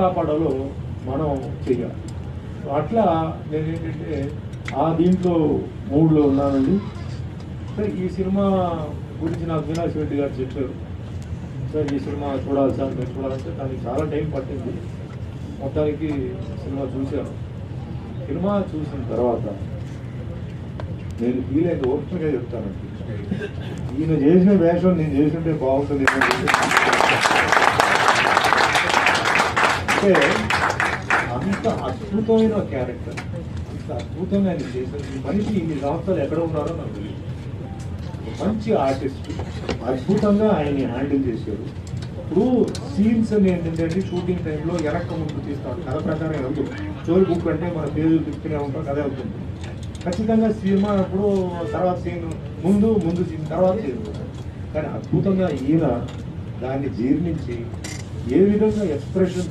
కాపాడాలో మనం చెయ్యాలి. అట్లా నేను ఏంటంటే దీంట్లో మూడ్లో ఉన్నానండి. సార్ ఈ సినిమా గురించి నాకు వినాయక్ రెడ్డి గారు చెప్పారు, సార్ ఈ సినిమా చూడాలి సార్, మీరు చూడాలంటే దానికి చాలా టైం పట్టింది. మొత్తానికి సినిమా చూశాను. సినిమా చూసిన తర్వాత నేను ఫీల్ అయితే ఓపెన్గా చెప్తానండి, ఈయన చేసిన వేషం నేను చేస్తుంటే బాగుంటుంది. అంటే అంత అద్భుతమైన క్యారెక్టర్, అంత అద్భుతంగా ఆయన చేశారు. ఈ మనిషి ఇన్ని సంవత్సరాలు ఎక్కడ ఉన్నారో నాకు తెలియదు. మంచి ఆర్టిస్ట్, అద్భుతంగా ఆయన్ని హ్యాండిల్ చేశారు. ఇప్పుడు సీన్స్ అని ఏంటంటే షూటింగ్ టైంలో వెనక్క ముందు తీస్తాడు, కథ ప్రకారం వెళ్తుంది. స్టోరీ బుక్ అంటే మన పేజీలు తిప్పుతూనే ఉంటాం, కథ అవుతుంది. ఖచ్చితంగా సినిమా అప్పుడు తర్వాత సీన్ ముందు సీన్ తర్వాత సీన్, కానీ అద్భుతంగా ఈయన దాన్ని జీర్ణించి ఏ విధంగా ఎక్స్ప్రెషన్